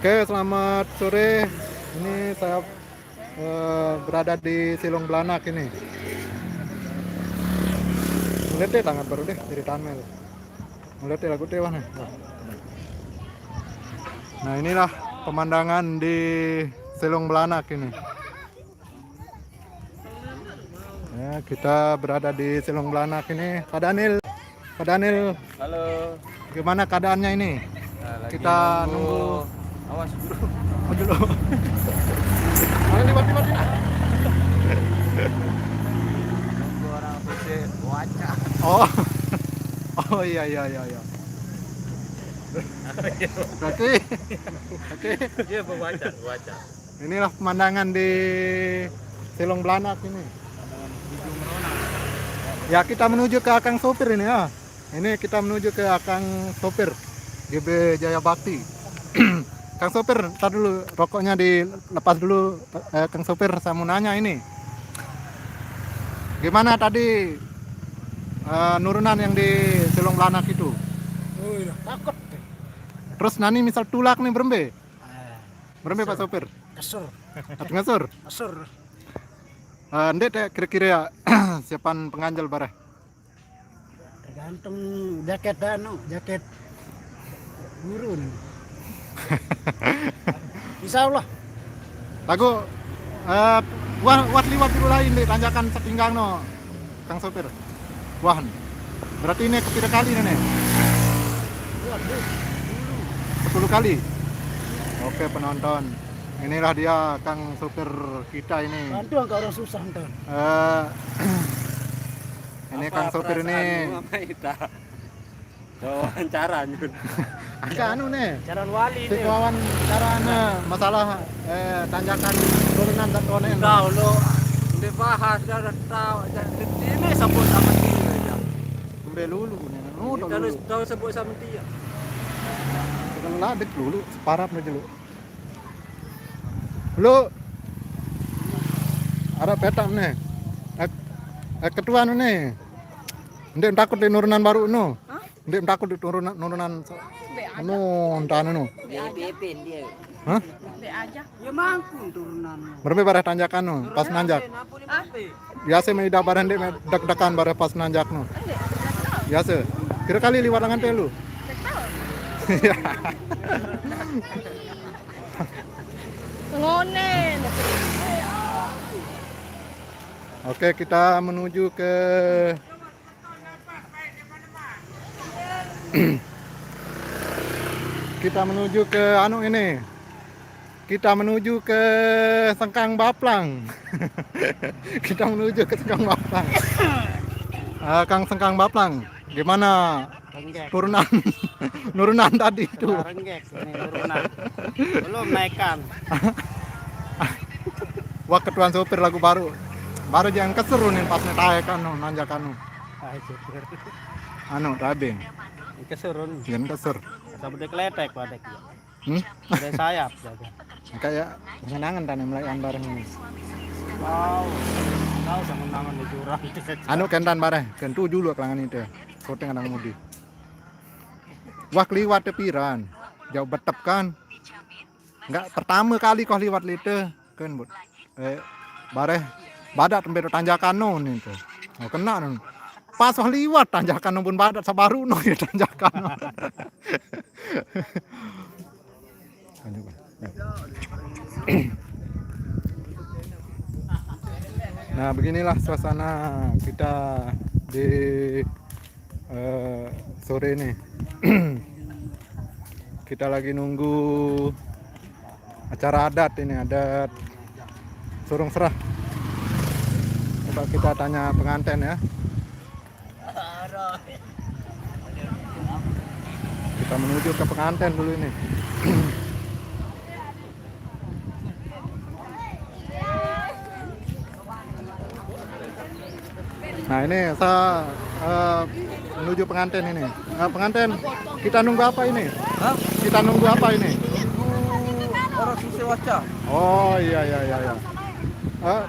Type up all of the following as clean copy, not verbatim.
Oke, selamat sore. Ini saya berada di Silong Belanak ini. Melihat deh tangan baru deh dari Tanmel. Melihat deh lagu tewan. Nah, inilah pemandangan di Silong Belanak ini. Ya, kita berada di Silong Belanak ini. Pak Daniel, Pak Daniel, Halo. gimana keadaannya ini? Nah, lagi Kita nunggu. Awas bro. Oh, dulu. Mana libat-libat ini? Nunggu orang PC wacah. Oh, oh iya. Berarti, oke. Iya wacah. Inilah pemandangan di Silong Belanak ini. Ya, kita menuju ke Akang Sopir ini ya. Ini kita menuju ke Akang Sopir GB Jaya Bakti. Kang Sopir, ntar dulu rokoknya dilepas dulu. Kang Sopir, saya mau nanya ini. Gimana tadi nurunan yang di Silong Belanak itu? Oh iya, takut. Terus nani misal tulak nih berembe? Berembe Pak Sopir? Kesur, Ngasur? kesur. Ndek teh kira-kira siapan penganjal bareh? Tergantung jaket jaket guru nih. Insya Allah. Lagu wat liwat dulu lain deh tanjakan setinggang no Kang Sopir. Wah, berarti ini kepira kali nih? Waduh, 10 kali. Oke penonton, inilah dia Kang Sopir kita ini. bantu angka orang susah ntar. Ini Kang Sopir ini. Wawancara nyun. Angka anu nih. Jalan wali Si nih. kawan caranya masalah tanjakan turunan satuan ini. Tahu lo. Dibahas dan tahu ini sebut sama dia aja. Kembali dulu nih. Kita harus tahu sebut sama dia. Kita ladek dulu, separap aja lu. Lu ada petak nih. Ketua nu nih. Ndek takut di nurunan baru nu. Ndek takut di nurunan anu entah anu. BP dia. Hah? Ya mampu turunan. Berapa bareh tanjakan nu pas nanjak. Biasa mah ida bareng ndek deg-degan bareh pas nanjak nu. Biasa. Kira kali liwat lengan teh lu. Ngonen. Oke, kita menuju ke kita menuju ke anu ini. Kita menuju ke Sengkang Baplang. Kita menuju ke Sengkang Baplang. Kang Sengkang Baplang, gimana Renggek. turunan nurunan tadi itu? Renggek ini turunan. Belum naikkan. Wah, ketuan sopir lagu baru. Baru jangan keserunin pas netaekan nu nanjakan nu. Anu tadi. Kesurun. Jangan kesur. Sampai kletek padek. Hmm? Ada sayap jaga. Kayak mengenangan tadi melayan bareng ini. Wow. Tahu sama nangan di jurang. Anu kentan bareng, kentu dulu kelangan itu. Koteng kadang mudi. Wah kliwat tepiran. Jauh betep kan. Enggak pertama kali kau liwat lite kan bud. Bareh badat tembe tanjakan non itu. Oh kena non. Pas wah liwat tanjakan pun badat sabaru no ya tanjakan. Nah beginilah suasana kita di sore ini. Kita lagi nunggu acara adat ini, adat Surung Serah. Coba kita tanya pengantin ya. Kita menuju ke pengantin dulu ini. Nah ini saya menuju pengantin ini. Pengantin, kita nunggu apa ini? Hah? Kita nunggu apa ini? Orang susah wacah. Oh iya.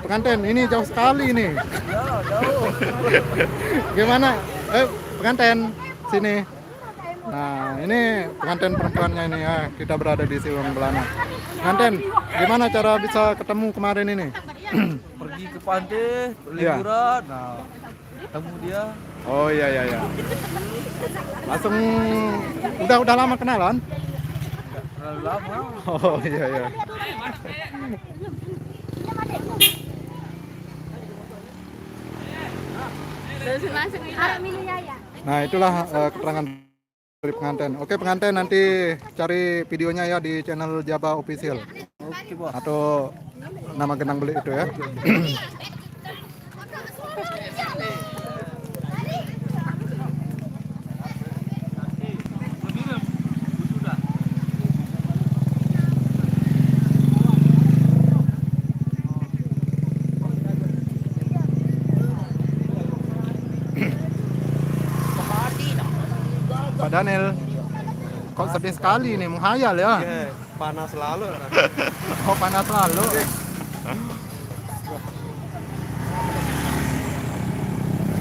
Pengantin, ini jauh sekali ini. Ya, jauh. Gimana? Pengantin, sini. Nah, ini pengantin perempuannya ini ya. Kita berada di Siwang Belana. Pengantin, gimana cara bisa ketemu kemarin ini? Pergi ke pantai, Iya. liburan, nah ketemu dia. Oh iya iya iya. Langsung udah lama kenalan? Terlalu lama. Oh iya iya. Nah, itulah keterangan dari pengantin. Oke, pengantin nanti cari videonya ya di channel Jaba Official Oke, Bos. atau nama Genang Belik itu ya. Pak Daniel, kok sedih sekali nih, menghayal ya? Panas selalu. Oh, panas lalu.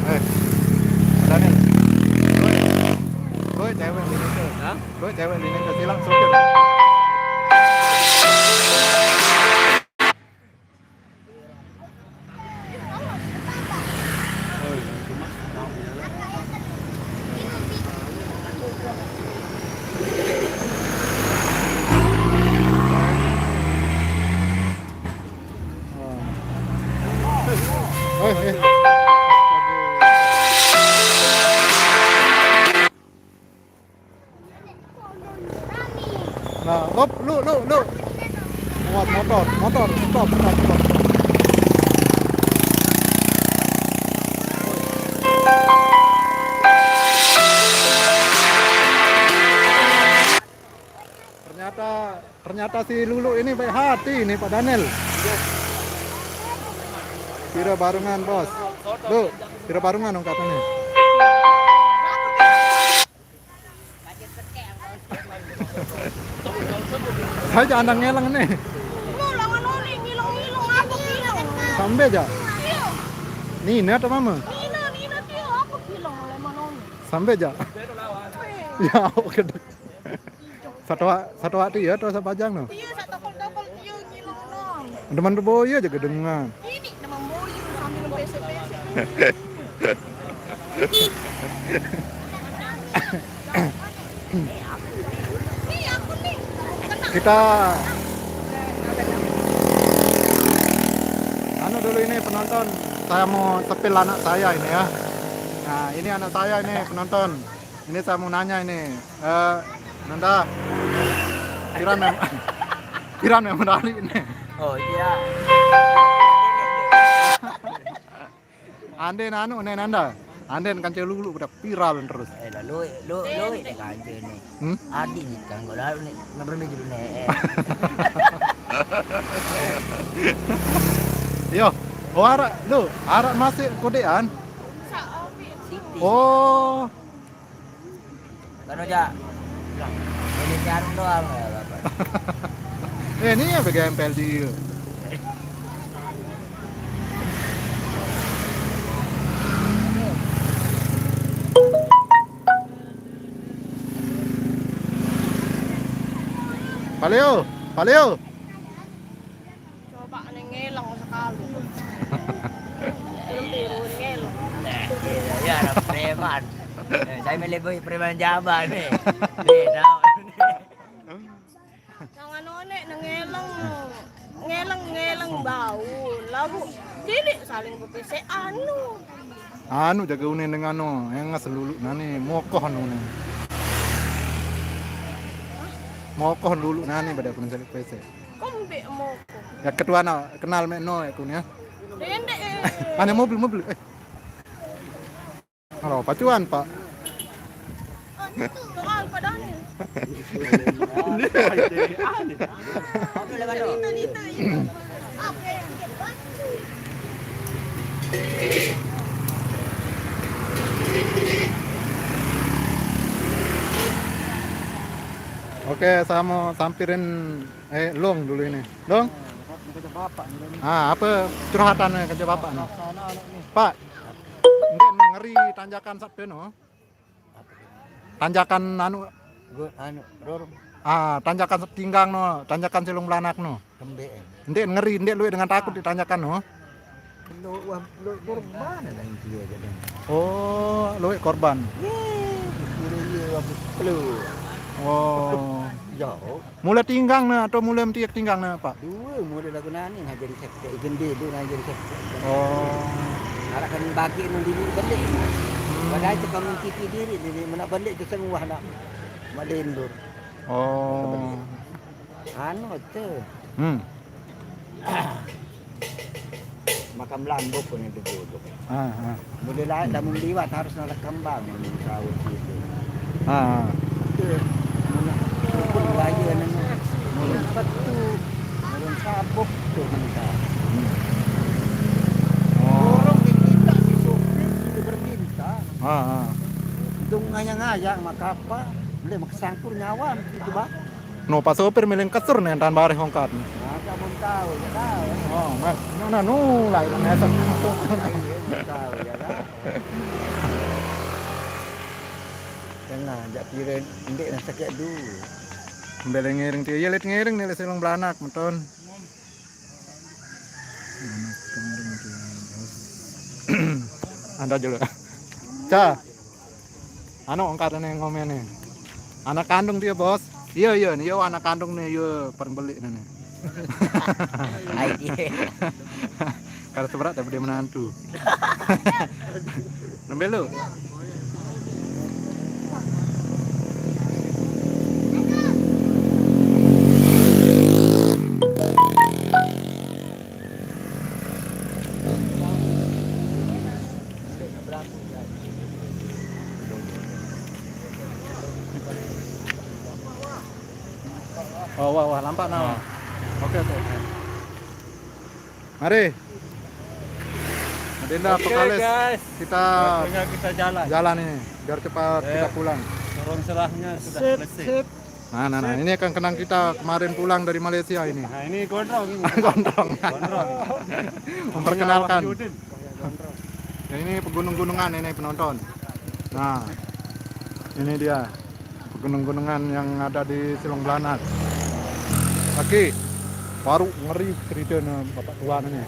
Pak Daniel, gue cewek ini tuh. Gue cewek ini tuh, silang sopir. Nah, hop, lu. Muat motor, stop. Ternyata si Lulu ini baik hati nih Pak Daniel. Pira barungan bos. Lu, pira barungan dong katanya. Saya jangan ngeleng nih. Sampai aja. Nina atau mama? Sampai aja. Ya, oke. Satu hati ya terus pajang no. Iya, satu topol iya ngilong nong. Teman boyo aja kedengan. Ini nama boyu sambil pesek-pesek. Nih aku nih. Kita dulu ini penonton, saya mau sepil anak saya ini ya. Nah, ini anak saya ini penonton. Ini saya mau nanya ini. Nanda, Kiran yang medali ini. Oh iya. Anden Nanda. Anden kan Lulu udah viral terus. Lu ini kangen nih. Adi nih kan gua lalu nih ngobrol dulu nih. Yo, arah masih kodean. Siti. Oh, Kan aja. Ini jarum doang ya, Bapak. ini ya BGMPL di. Paleo. Coba ngelong sekali. Biru ngelong. Ya, ada preman. Saya melihat preman Jawa nih. Nih, tahu. Yang anu nek ngelong bau. Lalu jadi saling berpesek anu. Jaga unen dengan yang ngeselulu nani mokoh nih. Mokoh dulu nani pada pun cari PC. Kombe moko. Ya ketua kenal meno ya kun ya. Dendek. Ada mobil. Halo, pacuan Pak. Soal padahal. Oke, saya mau sampirin Long dulu ini. Long? Apa curhatannya kerja Bapak nih? Pak, ngeri tanjakan Sabtu no? tanjakan anu Ror tanjakan tinggang no, tanjakan Silung Belanak no. kembe. Ndek ngeri, ndek lu dengan takut di tanjakan no. Lo korban ada yang dia jadi. Oh, lu korban. Iya, perlu. Oh. Jauh. Mulai tinggang na atau mulai mentiak tinggang na, Pak? Dua mulai lagu nani nak jadi sekte gede dia nak jadi sekte. Oh. Nak kan bagi nun diri balik. Padahal cakap mengkipi diri mana balik tu semua nak malendur. Oh. Anu tu. Hmm. Makam Lambok pun itu duduk. Mulai lah dah memliwat harus nak kembang yang sawit itu. Itu mana pun raya nana. Mulai batu, mulai sabuk tu kita. Orang diminta si sopir itu berminta. Dong ngayang-ngayang maka apa? Boleh maksangkur nyawa itu bah. No, pas sopir miling kesur nih tan bare hongkat. Nah, kamu tahu ya tahu. Oh, mas, nah nu lah nesek. Tahu ya kan. Jangan jak kira ndek nak sakit dulu. Mbeleng ngiring dia, lihat ngiring nih Silung Belanak, menton. Anda juga. Ca. Anu angkatan yang ngomen nih. Anak kandung dia, Bos. Iya, nih, anak kandung nih, paling beli nih. Ai dia. Kalau seberat tapi dia menantu. Nembel lu. Oh, wah, nampak nah. Oke. Mari. Adinda, Oke, Pekalis. guys. Kita Waktunya kita jalan. jalan ini biar cepat kita pulang. Turun serahnya sudah selesai. Nah, ini akan kenang kita kemarin pulang dari Malaysia ini. Nah, ini gondrong ini. Gondrong. Gondrong. Memperkenalkan. Wahyudin. Ya, ini pegunung-gunungan ini penonton. Nah, ini dia pegunung-gunungan yang ada di Silung Belanak. Oke, baru ngeri ceritanya bapak tua ini.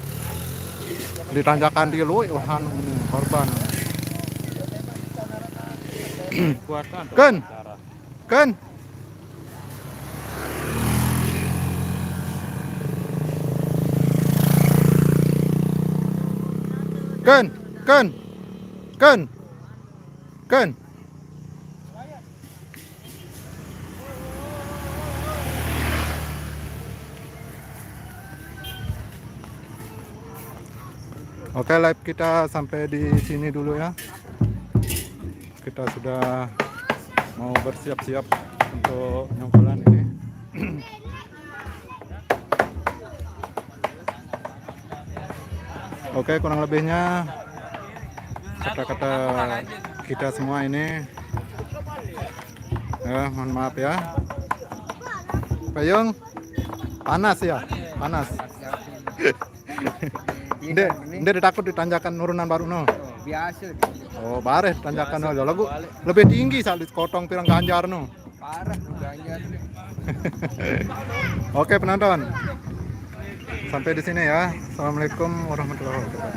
Ditanjakan dia loh, Ilhan ini korban. Kuatkan. Ken. Oke, live kita sampai di sini dulu ya. Kita sudah mau bersiap-siap untuk nyongkolan ini. Oke, kurang lebihnya kata-kata kita semua ini. Mohon maaf ya. Payung panas ya, panas. Ndek takut ditanjakan nurunan baru no. Biasa. Oh, bare tanjakan no. Lagu lebih tinggi saat kotong pirang ganjar no. Parah ganjar. Oke, penonton. Sampai di sini ya. Assalamualaikum warahmatullahi wabarakatuh.